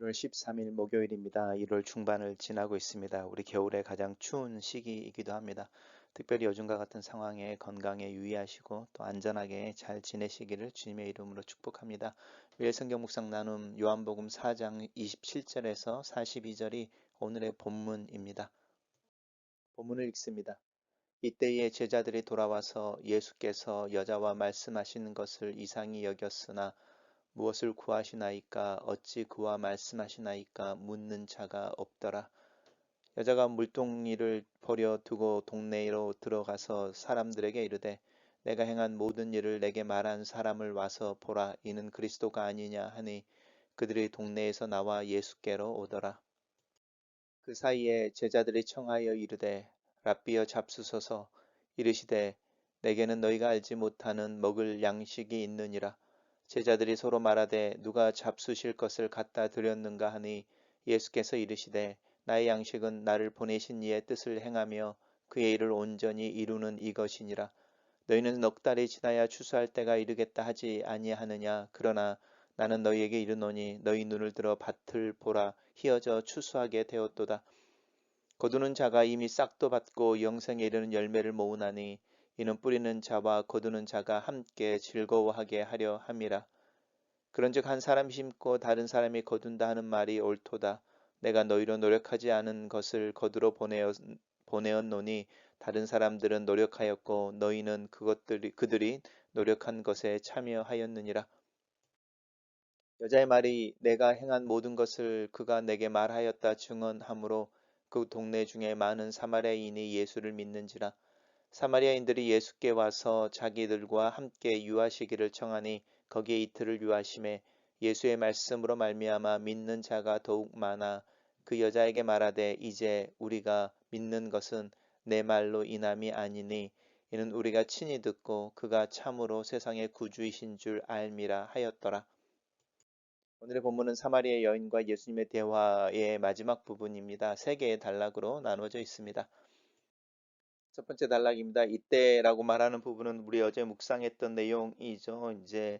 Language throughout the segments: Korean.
1월 13일 목요일입니다. 1월 중반을 지나고 있습니다. 우리 겨울에 가장 추운 시기이기도 합니다. 특별히 요즘과 같은 상황에 건강에 유의하시고 또 안전하게 잘 지내시기를 주님의 이름으로 축복합니다. 매일 성경 묵상 나눔 요한복음 4장 27절에서 42절이 오늘의 본문입니다. 본문을 읽습니다. 이때에 제자들이 돌아와서 예수께서 여자와 말씀하시는 것을 이상히 여겼으나 무엇을 구하시나이까 어찌 그와 말씀하시나이까 묻는 자가 없더라. 여자가 물동이를 버려 두고 동네로 들어가서 사람들에게 이르되 내가 행한 모든 일을 내게 말한 사람을 와서 보라. 이는 그리스도가 아니냐 하니 그들이 동네에서 나와 예수께로 오더라. 그 사이에 제자들이 청하여 이르되 랍비여 잡수소서. 이르시되 내게는 너희가 알지 못하는 먹을 양식이 있느니라. 제자들이 서로 말하되 누가 잡수실 것을 갖다 드렸는가 하니 예수께서 이르시되 나의 양식은 나를 보내신 이의 뜻을 행하며 그의 일을 온전히 이루는 이것이니라. 너희는 넉 달이 지나야 추수할 때가 이르겠다 하지 아니하느냐. 그러나 나는 너희에게 이르노니 너희 눈을 들어 밭을 보라. 희어져 추수하게 되었도다. 거두는 자가 이미 싹도 받고 영생에 이르는 열매를 모으나니 이는 뿌리는 자와 거두는 자가 함께 즐거워하게 하려 함이라. 그런즉 한 사람이 심고 다른 사람이 거둔다 하는 말이 옳도다. 내가 너희로 노력하지 않은 것을 거두러 보내었노니 다른 사람들은 노력하였고 너희는 그들이 노력한 것에 참여하였느니라. 여자의 말이 내가 행한 모든 것을 그가 내게 말하였다 증언하므로 그 동네 중에 많은 사마리아인이 예수를 믿는지라. 사마리아인들이 예수께 와서 자기들과 함께 유하시기를 청하니 거기에 이틀을 유하심에 예수의 말씀으로 말미암아 믿는 자가 더욱 많아 그 여자에게 말하되 이제 우리가 믿는 것은 내 말로 인함이 아니니 이는 우리가 친히 듣고 그가 참으로 세상의 구주이신 줄 알미라 하였더라. 오늘의 본문은 사마리아 여인과 예수님의 대화의 마지막 부분입니다. 세 개의 단락으로 나누어져 있습니다. 첫 번째 단락입니다. 이때라고 말하는 부분은 우리 어제 묵상했던 내용이죠. 이제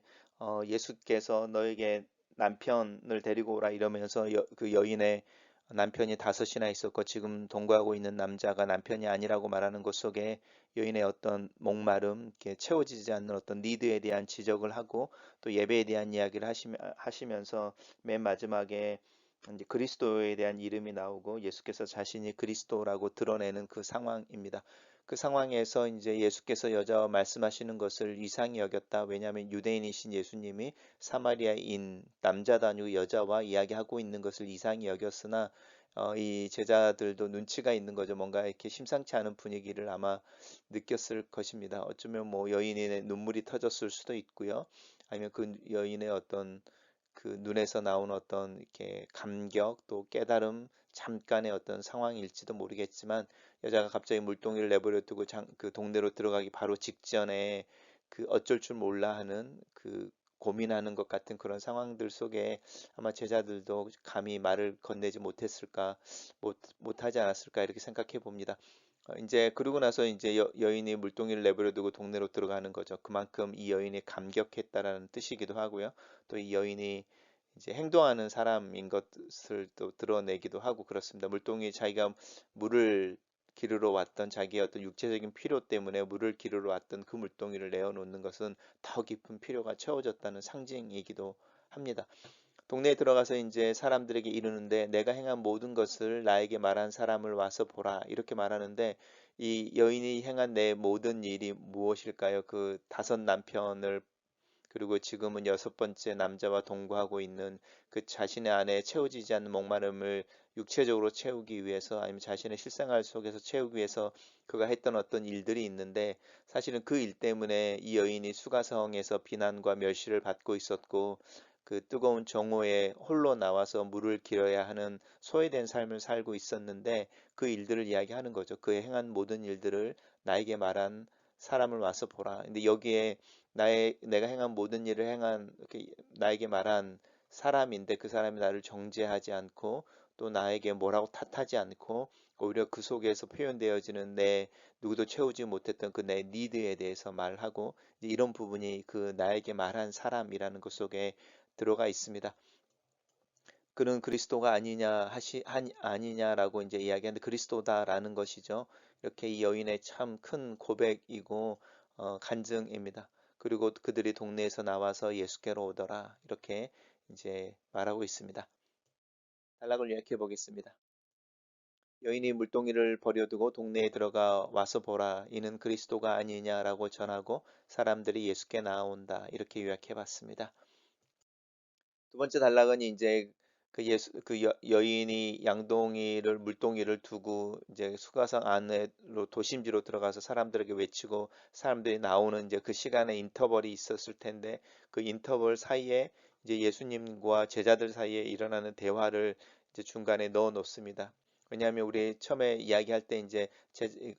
예수께서 너에게 남편을 데리고 오라 이러면서 그 여인의 남편이 다섯이나 있었고 지금 동거하고 있는 남자가 남편이 아니라고 말하는 것 속에 여인의 어떤 목마름, 이렇게 채워지지 않는 어떤 니드에 대한 지적을 하고 또 예배에 대한 이야기를 하시면서 맨 마지막에 이제 그리스도에 대한 이름이 나오고 예수께서 자신이 그리스도라고 드러내는 그 상황입니다. 그 상황에서 이제 예수께서 여자와 말씀하시는 것을 이상히 여겼다. 왜냐하면 유대인이신 예수님이 사마리아인 남자도 아니고 여자와 이야기하고 있는 것을 이상히 여겼으나 이 제자들도 눈치가 있는 거죠. 뭔가 이렇게 심상치 않은 분위기를 아마 느꼈을 것입니다. 어쩌면 뭐 여인의 눈물이 터졌을 수도 있고요. 아니면 그 여인의 어떤 그 눈에서 나온 어떤 이렇게 감격 또 깨달음 잠깐의 어떤 상황일지도 모르겠지만 여자가 갑자기 물동이를 내버려 두고 그 동네로 들어가기 바로 직전에 그 어쩔 줄 몰라 하는 그 고민하는 것 같은 그런 상황들 속에 아마 제자들도 감히 말을 건네지 못했을까 못하지 않았을까 이렇게 생각해 봅니다. 이제 그러고 나서 이제 여인이 물동이를 내버려 두고 동네로 들어가는 거죠. 그만큼 이 여인이 감격했다라는 뜻이기도 하고요. 또 이 여인이 이제 행동하는 사람인 것을 또 드러내기도 하고 그렇습니다. 물동이 자기가 물을 기르러 왔던 자기의 어떤 육체적인 필요 때문에 물을 기르러 왔던 그 물동이를 내어놓는 것은 더 깊은 필요가 채워졌다는 상징이기도 합니다. 동네에 들어가서 이제 사람들에게 이르는데 내가 행한 모든 것을 나에게 말한 사람을 와서 보라 이렇게 말하는데 이 여인이 행한 내 모든 일이 무엇일까요? 그 다섯 남편을 그리고 지금은 여섯 번째 남자와 동거하고 있는 그 자신의 안에 채워지지 않는 목마름을 육체적으로 채우기 위해서 아니면 자신의 실생활 속에서 채우기 위해서 그가 했던 어떤 일들이 있는데 사실은 그 일 때문에 이 여인이 수가성에서 비난과 멸시를 받고 있었고 그 뜨거운 정오에 홀로 나와서 물을 길어야 하는 소외된 삶을 살고 있었는데 그 일들을 이야기하는 거죠. 그의 행한 모든 일들을 나에게 말한 사람을 와서 보라. 근데 여기에 내가 행한 모든 일을 행한 나에게 말한 사람인데 그 사람이 나를 정죄하지 않고 또 나에게 뭐라고 탓하지 않고 오히려 그 속에서 표현되어지는 내 누구도 채우지 못했던 그 내 니드에 대해서 말하고 이런 부분이 그 나에게 말한 사람이라는 것 속에 들어가 있습니다. 그는 그리스도가 아니냐라고 이제 이야기하는데 그리스도다라는 것이죠. 이렇게 이 여인의 참 큰 고백이고 간증입니다. 그리고 그들이 동네에서 나와서 예수께로 오더라 이렇게 이제 말하고 있습니다. 단락을 요약해 보겠습니다. 여인이 물동이를 버려두고 동네에 들어가 와서 보라 이는 그리스도가 아니냐라고 전하고 사람들이 예수께 나아온다 이렇게 요약해 봤습니다. 두 번째 단락은 이제 그 여인이 양동이를 물동이를 두고 이제 수가성 안으로 도심지로 들어가서 사람들에게 외치고 사람들이 나오는 이제 그 시간에 인터벌이 있었을 텐데 그 인터벌 사이에 이제 예수님과 제자들 사이에 일어나는 대화를 이제 중간에 넣어 놓습니다. 왜냐하면 우리 처음에 이야기할 때 이제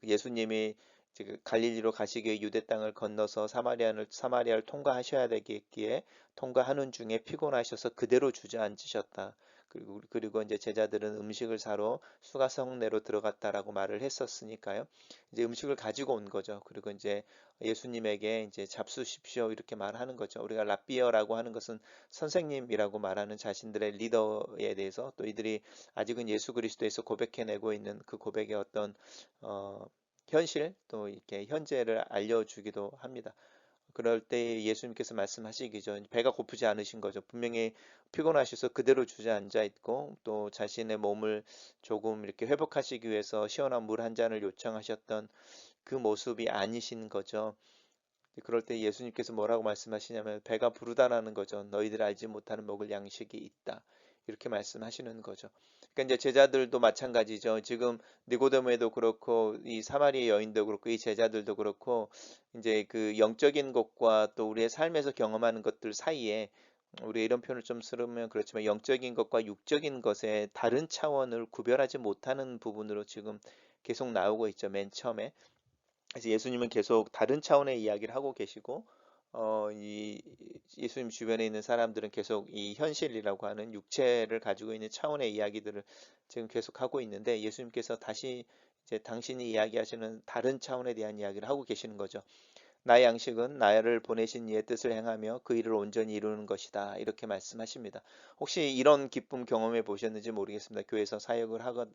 예수님이 이제 그 갈릴리로 가시기 위해 유대 땅을 건너서 사마리아를 통과하셔야 되겠기에 통과하는 중에 피곤하셔서 그대로 주저앉으셨다. 그리고 이제 제자들은 음식을 사러 수가성내로 들어갔다라고 말을 했었으니까요. 이제 음식을 가지고 온 거죠. 그리고 이제 예수님에게 이제 잡수십시오 이렇게 말하는 거죠. 우리가 랍비어라고 하는 것은 선생님이라고 말하는 자신들의 리더에 대해서 또 이들이 아직은 예수 그리스도에서 고백해내고 있는 그 고백의 어떤 어, 현실 또 이렇게 현재를 알려주기도 합니다. 그럴 때 예수님께서 말씀하시기죠. 배가 고프지 않으신 거죠. 분명히 피곤하셔서 그대로 주저앉아 있고 또 자신의 몸을 조금 이렇게 회복하시기 위해서 시원한 물 한 잔을 요청하셨던 그 모습이 아니신 거죠. 그럴 때 예수님께서 뭐라고 말씀하시냐면 배가 부르다라는 거죠. 너희들 알지 못하는 먹을 양식이 있다. 이렇게 말씀하시는 거죠. 그러니까 이제 제자들도 마찬가지죠. 지금 니고데모에도 그렇고 이 사마리아 여인도 그렇고 이 제자들도 그렇고 이제 그 영적인 것과 또 우리의 삶에서 경험하는 것들 사이에 우리 이런 표현을 좀 쓰면 그렇지만 영적인 것과 육적인 것의 다른 차원을 구별하지 못하는 부분으로 지금 계속 나오고 있죠. 맨 처음에. 그래서 예수님은 계속 다른 차원의 이야기를 하고 계시고, 이 예수님 주변에 있는 사람들은 계속 이 현실이라고 하는 육체를 가지고 있는 차원의 이야기들을 지금 계속 하고 있는데 예수님께서 다시 이제 당신이 이야기하시는 다른 차원에 대한 이야기를 하고 계시는 거죠. 나의 양식은 나를 보내신 이의 뜻을 행하며 그 일을 온전히 이루는 것이다. 이렇게 말씀하십니다. 혹시 이런 기쁨 경험해 보셨는지 모르겠습니다. 교회에서 사역을 하고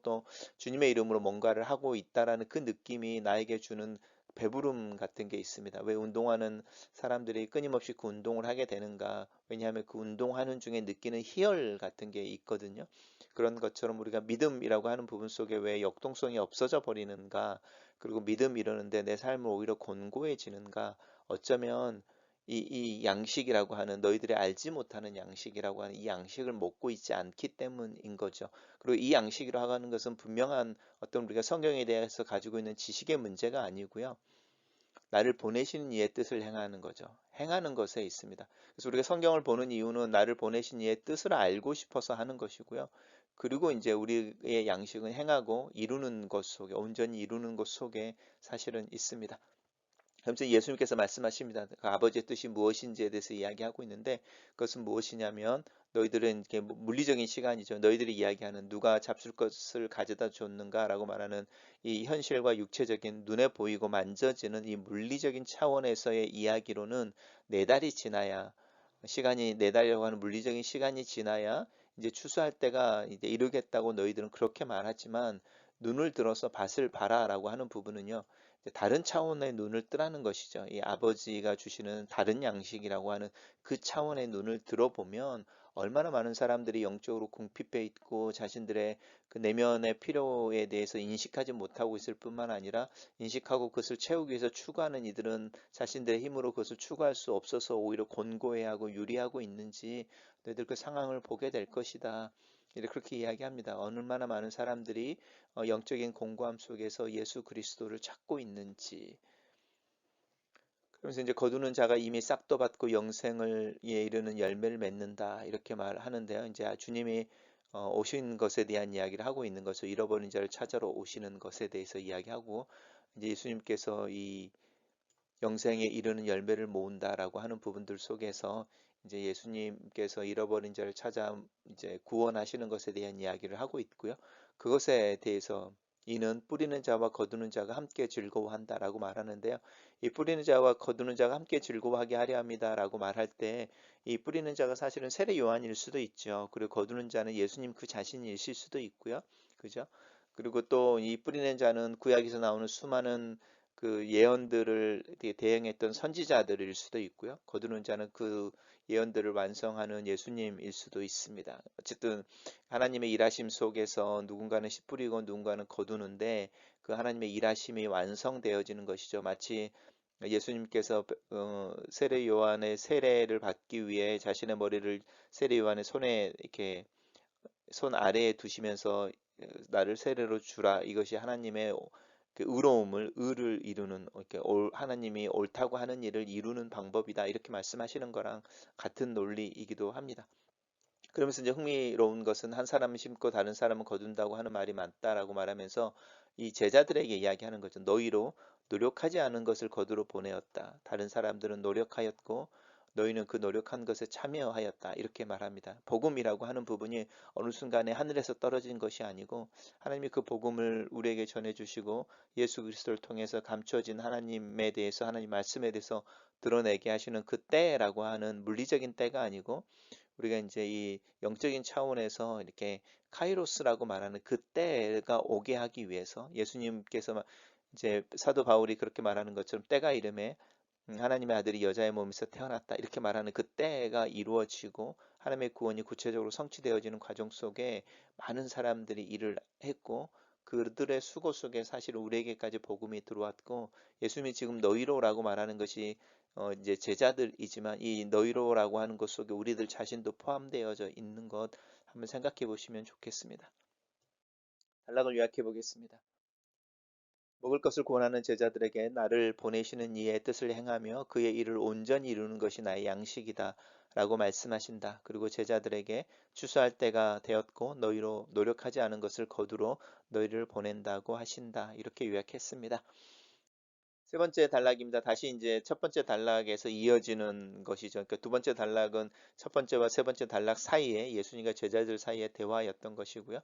또 주님의 이름으로 뭔가를 하고 있다라는 그 느낌이 나에게 주는 배부름 같은 게 있습니다. 왜 운동하는 사람들이 끊임없이 그 운동을 하게 되는가? 왜냐하면 그 운동하는 중에 느끼는 희열 같은 게 있거든요. 그런 것처럼 우리가 믿음이라고 하는 부분 속에 왜 역동성이 없어져 버리는가? 그리고 믿음 이루는데 내 삶을 오히려 곤고해지는가? 어쩌면 이 양식이라고 하는 너희들이 알지 못하는 양식이라고 하는 이 양식을 먹고 있지 않기 때문인 거죠. 그리고 이 양식이라고 하는 것은 분명한 어떤 우리가 성경에 대해서 가지고 있는 지식의 문제가 아니고요. 나를 보내시는 이의 뜻을 행하는 거죠. 행하는 것에 있습니다. 그래서 우리가 성경을 보는 이유는 나를 보내신 이의 뜻을 알고 싶어서 하는 것이고요. 그리고 이제 우리의 양식은 행하고 이루는 것 속에, 온전히 이루는 것 속에 사실은 있습니다. 그래서 예수님께서 말씀하십니다. 그 아버지의 뜻이 무엇인지에 대해서 이야기하고 있는데 그것은 무엇이냐면 너희들은 이렇게 물리적인 시간이죠. 너희들이 이야기하는 누가 잡술 것을 가져다 줬는가라고 말하는 이 현실과 육체적인 눈에 보이고 만져지는 이 물리적인 차원에서의 이야기로는 네 달이 지나야 시간이 네 달이라고 하는 물리적인 시간이 지나야 이제 추수할 때가 이제 이르겠다고 너희들은 그렇게 말하지만 눈을 들어서 밭을 봐라라고 하는 부분은요. 다른 차원의 눈을 뜨라는 것이죠. 이 아버지가 주시는 다른 양식이라고 하는 그 차원의 눈을 들어보면 얼마나 많은 사람들이 영적으로 궁핍해 있고 자신들의 그 내면의 필요에 대해서 인식하지 못하고 있을 뿐만 아니라 인식하고 그것을 채우기 위해서 추구하는 이들은 자신들의 힘으로 그것을 추구할 수 없어서 오히려 곤고해하고 유리하고 있는지 너희들 그 상황을 보게 될 것이다. 그렇게 이야기합니다. 얼마나 많은 사람들이 영적인 공고함 속에서 예수 그리스도를 찾고 있는지. 그러면서 이제 거두는 자가 이미 싹도 받고 영생을 이르는 열매를 맺는다 이렇게 말하는데요. 이제 주님이 오신 것에 대한 이야기를 하고 있는 것을 잃어버린 자를 찾으러 오시는 것에 대해서 이야기하고 이제 예수님께서 이 영생에 이르는 열매를 모은다라고 하는 부분들 속에서 이제 예수님께서 잃어버린 자를 찾아 이제 구원하시는 것에 대한 이야기를 하고 있고요. 그것에 대해서 이는 뿌리는 자와 거두는 자가 함께 즐거워한다라고 말하는데요. 이 뿌리는 자와 거두는 자가 함께 즐거워하게 하려 합니다라고 말할 때 이 뿌리는 자가 사실은 세례 요한일 수도 있죠. 그리고 거두는 자는 예수님 그 자신이실 수도 있고요. 그죠? 그리고 또 이 뿌리는 자는 구약에서 나오는 수많은 그 예언들을 대행했던 선지자들일 수도 있고요. 거두는 자는 그 예언들을 완성하는 예수님일 수도 있습니다. 어쨌든 하나님의 일하심 속에서 누군가는 씨 뿌리고 누군가는 거두는데 그 하나님의 일하심이 완성되어지는 것이죠. 마치 예수님께서 세례 요한의 세례를 받기 위해 자신의 머리를 세례 요한의 손에 이렇게 손 아래에 두시면서 나를 세례로 주라. 이것이 하나님의 그 의를 이루는 이렇게 하나님이 옳다고 하는 일을 이루는 방법이다. 이렇게 말씀하시는 거랑 같은 논리이기도 합니다. 그러면서 이제 흥미로운 것은 한 사람은 심고 다른 사람은 거둔다고 하는 말이 많다라고 말하면서 이 제자들에게 이야기하는 거죠. 너희로 노력하지 않은 것을 거두러 보내었다. 다른 사람들은 노력하였고 너희는 그 노력한 것에 참여하였다. 이렇게 말합니다. 복음이라고 하는 부분이 어느 순간에 하늘에서 떨어진 것이 아니고 하나님이 그 복음을 우리에게 전해주시고 예수 그리스도를 통해서 감춰진 하나님에 대해서 하나님 말씀에 대해서 드러내게 하시는 그 때라고 하는 물리적인 때가 아니고 우리가 이제 이 영적인 차원에서 이렇게 카이로스라고 말하는 그때가 오게 하기 위해서 예수님께서 이제 사도 바울이 그렇게 말하는 것처럼 때가 이름에 하나님의 아들이 여자의 몸에서 태어났다 이렇게 말하는 그 때가 이루어지고 하나님의 구원이 구체적으로 성취되어지는 과정 속에 많은 사람들이 일을 했고 그들의 수고 속에 사실 우리에게까지 복음이 들어왔고 예수님이 지금 너희로라고 말하는 것이 이제 제자들이지만 이 너희로라고 하는 것 속에 우리들 자신도 포함되어져 있는 것 한번 생각해 보시면 좋겠습니다. 단락을 요약해 보겠습니다. 먹을 것을 권하는 제자들에게 나를 보내시는 이의 뜻을 행하며 그의 일을 온전히 이루는 것이 나의 양식이다 라고 말씀하신다. 그리고 제자들에게 추수할 때가 되었고 너희로 노력하지 않은 것을 거두러 너희를 보낸다고 하신다. 이렇게 요약했습니다. 세 번째 단락입니다. 다시 이제 첫 번째 단락에서 이어지는 것이죠. 그러니까 두 번째 단락은 첫 번째와 세 번째 단락 사이에 예수님과 제자들 사이의 대화였던 것이고요.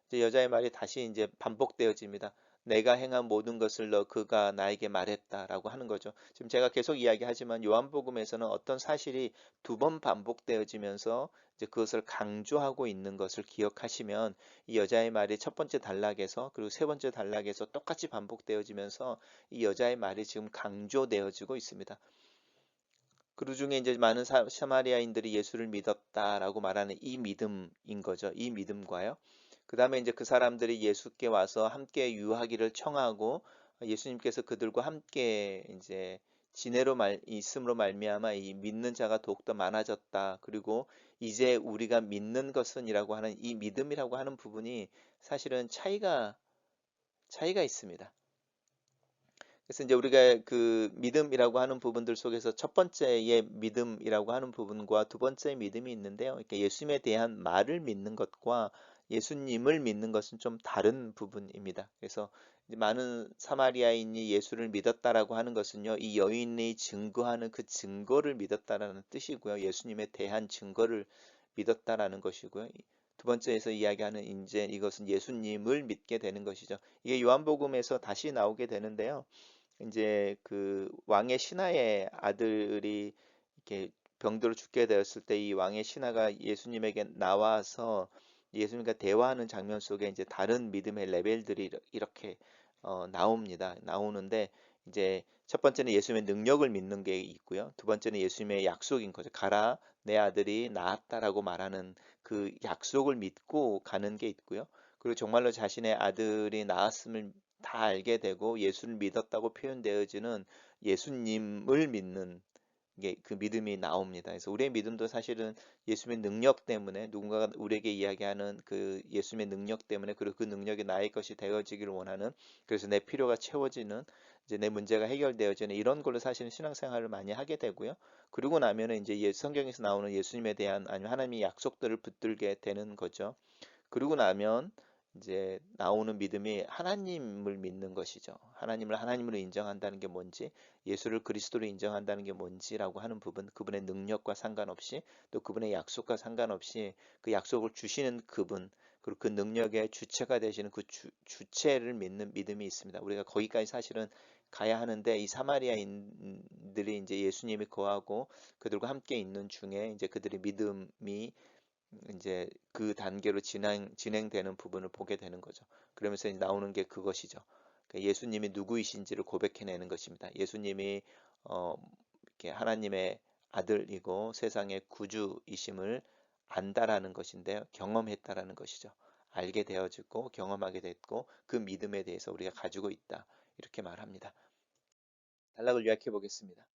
이제 여자의 말이 다시 이제 반복되어집니다. 내가 행한 모든 것을 그가 나에게 말했다라고 하는 거죠. 지금 제가 계속 이야기하지만 요한복음에서는 어떤 사실이 두 번 반복되어지면서 이제 그것을 강조하고 있는 것을 기억하시면 이 여자의 말이 첫 번째 단락에서 그리고 세 번째 단락에서 똑같이 반복되어지면서 이 여자의 말이 지금 강조되어지고 있습니다. 그 중에 이제 많은 사마리아인들이 예수를 믿었다라고 말하는 이 믿음인 거죠. 이 믿음과요. 그 다음에 이제 그 사람들이 예수께 와서 함께 유하기를 청하고 예수님께서 그들과 함께 이제 지내로 있음으로 말미암아 이 믿는 자가 더욱더 많아졌다. 그리고 이제 우리가 믿는 것은이라고 하는 이 믿음이라고 하는 부분이 사실은 차이가 있습니다. 그래서 이제 우리가 그 믿음이라고 하는 부분들 속에서 첫 번째의 믿음이라고 하는 부분과 두 번째의 믿음이 있는데요. 이렇게 예수님에 대한 말을 믿는 것과 예수님을 믿는 것은 좀 다른 부분입니다. 그래서 이제 많은 사마리아인이 예수를 믿었다라고 하는 것은요, 이 여인이 증거하는 그 증거를 믿었다라는 뜻이고요. 예수님에 대한 증거를 믿었다라는 것이고요. 두 번째에서 이야기하는 이제 이것은 예수님을 믿게 되는 것이죠. 이게 요한복음에서 다시 나오게 되는데요. 이제 그 왕의 신하의 아들이 이렇게 병들어 죽게 되었을 때 이 왕의 신하가 예수님에게 나와서 예수님과 대화하는 장면 속에 이제 다른 믿음의 레벨들이 이렇게 나옵니다. 나오는데 이제 첫 번째는 예수님의 능력을 믿는 게 있고요. 두 번째는 예수님의 약속인 거죠. 가라, 내 아들이 나았다라고 말하는 그 약속을 믿고 가는 게 있고요. 그리고 정말로 자신의 아들이 나았음을 다 알게 되고 예수를 믿었다고 표현되어지는 예수님을 믿는 게 그 믿음이 나옵니다. 그래서 우리의 믿음도 사실은 예수님의 능력 때문에 누군가가 우리에게 이야기하는 그 예수님의 능력 때문에 그리고 그 능력이 나의 것이 되어지기를 원하는 그래서 내 필요가 채워지는 이제 내 문제가 해결되어지는 이런 걸로 사실은 신앙생활을 많이 하게 되고요. 그리고 나면은 이제 성경에서 나오는 예수님에 대한 아니면 하나님의 약속들을 붙들게 되는 거죠. 그리고 나면 이제 나오는 믿음이 하나님을 믿는 것이죠. 하나님을 하나님으로 인정한다는 게 뭔지, 예수를 그리스도로 인정한다는 게 뭔지라고 하는 부분, 그분의 능력과 상관없이 또 그분의 약속과 상관없이 그 약속을 주시는 그분, 그리고 그 능력의 주체가 되시는 그 주체를 믿는 믿음이 있습니다. 우리가 거기까지 사실은 가야 하는데 이 사마리아인들이 이제 예수님이 거하고 그들과 함께 있는 중에 이제 그들의 믿음이 이제 그 단계로 진행되는 부분을 보게 되는 거죠. 그러면서 이제 나오는 게 그것이죠. 그러니까 예수님이 누구이신지를 고백해내는 것입니다. 예수님이 이렇게 하나님의 아들이고 세상의 구주이심을 안다라는 것인데요. 경험했다라는 것이죠. 알게 되어지고 경험하게 됐고 그 믿음에 대해서 우리가 가지고 있다. 이렇게 말합니다. 단락을 요약해 보겠습니다.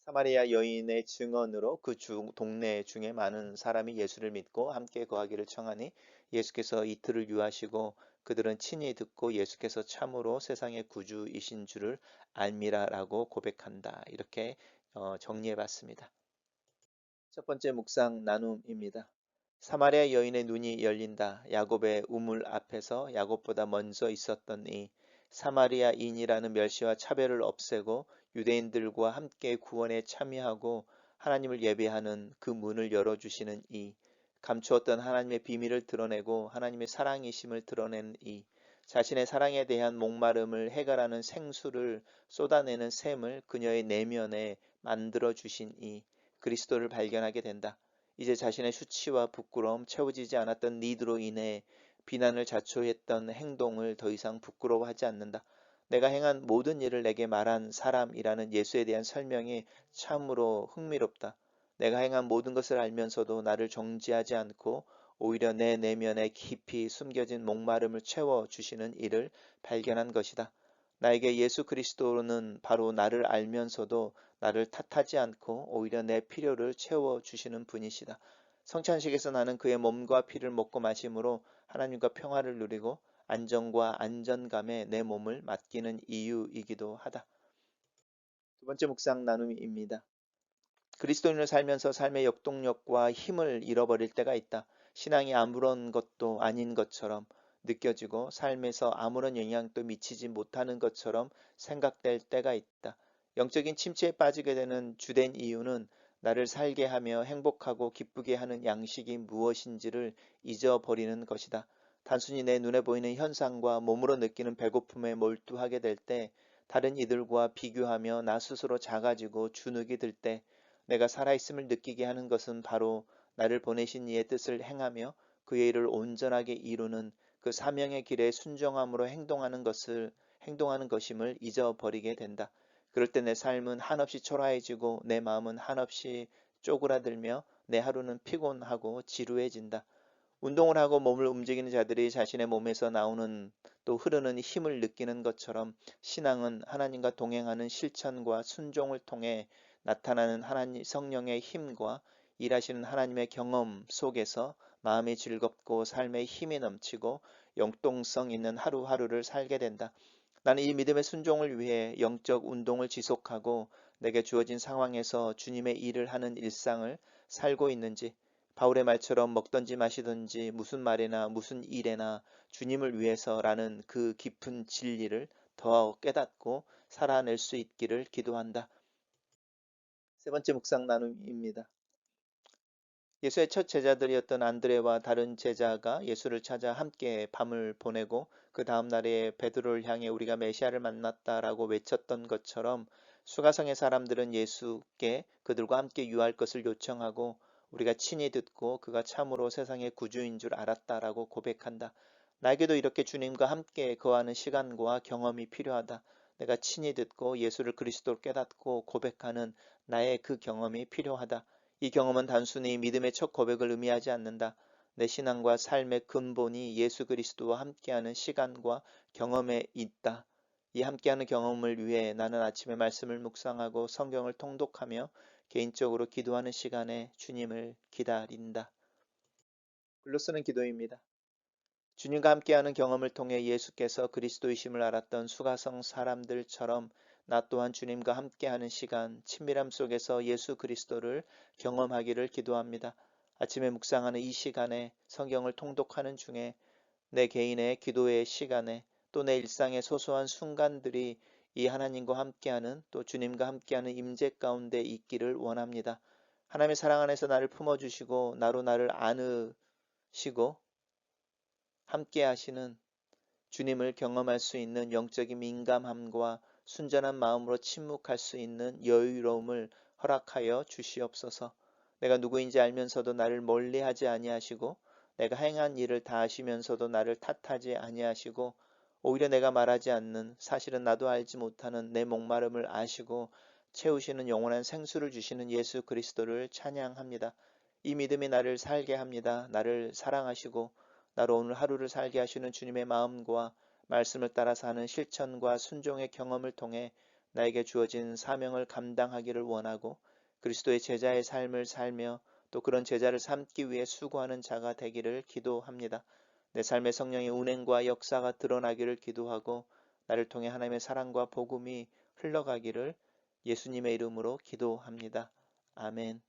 사마리아 여인의 증언으로 그 동네 중에 많은 사람이 예수를 믿고 함께 거하기를 청하니 예수께서 이틀을 유하시고 그들은 친히 듣고 예수께서 참으로 세상의 구주이신 줄을 알미라라고 고백한다. 이렇게 정리해 봤습니다. 첫 번째 묵상 나눔입니다. 사마리아 여인의 눈이 열린다. 야곱의 우물 앞에서 야곱보다 먼저 있었던 이 사마리아인이라는 멸시와 차별을 없애고 유대인들과 함께 구원에 참여하고 하나님을 예배하는 그 문을 열어주시는 이 감추었던 하나님의 비밀을 드러내고 하나님의 사랑이심을 드러낸 이 자신의 사랑에 대한 목마름을 해결하는 생수를 쏟아내는 샘을 그녀의 내면에 만들어 주신 이 그리스도를 발견하게 된다. 이제 자신의 수치와 부끄러움, 채워지지 않았던 니드로 인해 비난을 자초했던 행동을 더 이상 부끄러워하지 않는다. 내가 행한 모든 일을 내게 말한 사람이라는 예수에 대한 설명이 참으로 흥미롭다. 내가 행한 모든 것을 알면서도 나를 정지하지 않고 오히려 내 내면에 깊이 숨겨진 목마름을 채워주시는 이를 발견한 것이다. 나에게 예수 그리스도는 바로 나를 알면서도 나를 탓하지 않고 오히려 내 필요를 채워주시는 분이시다. 성찬식에서 나는 그의 몸과 피를 먹고 마심으로 하나님과 평화를 누리고 안정과 안전감에 내 몸을 맡기는 이유이기도 하다. 두 번째 묵상 나눔입니다. 그리스도인을 살면서 삶의 역동력과 힘을 잃어버릴 때가 있다. 신앙이 아무런 것도 아닌 것처럼 느껴지고 삶에서 아무런 영향도 미치지 못하는 것처럼 생각될 때가 있다. 영적인 침체에 빠지게 되는 주된 이유는 나를 살게 하며 행복하고 기쁘게 하는 양식이 무엇인지를 잊어버리는 것이다. 단순히 내 눈에 보이는 현상과 몸으로 느끼는 배고픔에 몰두하게 될 때, 다른 이들과 비교하며 나 스스로 작아지고 주눅이 들 때, 내가 살아있음을 느끼게 하는 것은 바로 나를 보내신 이의 뜻을 행하며 그의 일을 온전하게 이루는 그 사명의 길에 순종함으로 행동하는 것임을 잊어버리게 된다. 그럴 때 내 삶은 한없이 초라해지고 내 마음은 한없이 쪼그라들며 내 하루는 피곤하고 지루해진다. 운동을 하고 몸을 움직이는 자들이 자신의 몸에서 나오는 또 흐르는 힘을 느끼는 것처럼 신앙은 하나님과 동행하는 실천과 순종을 통해 나타나는 하나님 성령의 힘과 일하시는 하나님의 경험 속에서 마음이 즐겁고 삶에 힘이 넘치고 영동성 있는 하루하루를 살게 된다. 나는 이 믿음의 순종을 위해 영적 운동을 지속하고 내게 주어진 상황에서 주님의 일을 하는 일상을 살고 있는지, 바울의 말처럼 먹든지 마시든지 무슨 말이나 무슨 일에나 주님을 위해서라는 그 깊은 진리를 더 깨닫고 살아낼 수 있기를 기도한다. 세 번째 묵상 나눔입니다. 예수의 첫 제자들이었던 안드레와 다른 제자가 예수를 찾아 함께 밤을 보내고 그 다음 날에 베드로를 향해 우리가 메시아를 만났다라고 외쳤던 것처럼 수가성의 사람들은 예수께 그들과 함께 유할 것을 요청하고 우리가 친히 듣고 그가 참으로 세상의 구주인 줄 알았다라고 고백한다. 나에게도 이렇게 주님과 함께 거하는 시간과 경험이 필요하다. 내가 친히 듣고 예수를 그리스도로 깨닫고 고백하는 나의 그 경험이 필요하다. 이 경험은 단순히 믿음의 첫 고백을 의미하지 않는다. 내 신앙과 삶의 근본이 예수 그리스도와 함께하는 시간과 경험에 있다. 이 함께하는 경험을 위해 나는 아침에 말씀을 묵상하고 성경을 통독하며 개인적으로 기도하는 시간에 주님을 기다린다. 글로 쓰는 기도입니다. 주님과 함께하는 경험을 통해 예수께서 그리스도이심을 알았던 수가성 사람들처럼 나 또한 주님과 함께하는 시간, 친밀함 속에서 예수 그리스도를 경험하기를 기도합니다. 아침에 묵상하는 이 시간에 성경을 통독하는 중에 내 개인의 기도의 시간에 또 내 일상의 소소한 순간들이 이 하나님과 함께하는 또 주님과 함께하는 임재 가운데 있기를 원합니다. 하나님의 사랑 안에서 나를 품어주시고 나로 나를 안으시고 함께 하시는 주님을 경험할 수 있는 영적인 민감함과 순전한 마음으로 침묵할 수 있는 여유로움을 허락하여 주시옵소서. 내가 누구인지 알면서도 나를 멀리하지 아니하시고 내가 행한 일을 다 아시면서도 나를 탓하지 아니하시고 오히려 내가 말하지 않는 사실은 나도 알지 못하는 내 목마름을 아시고 채우시는 영원한 생수를 주시는 예수 그리스도를 찬양합니다. 이 믿음이 나를 살게 합니다. 나를 사랑하시고 나로 오늘 하루를 살게 하시는 주님의 마음과 말씀을 따라 사는 실천과 순종의 경험을 통해 나에게 주어진 사명을 감당하기를 원하고 그리스도의 제자의 삶을 살며 또 그런 제자를 삼기 위해 수고하는 자가 되기를 기도합니다. 내 삶의 성령의 운행과 역사가 드러나기를 기도하고 나를 통해 하나님의 사랑과 복음이 흘러가기를 예수님의 이름으로 기도합니다. 아멘.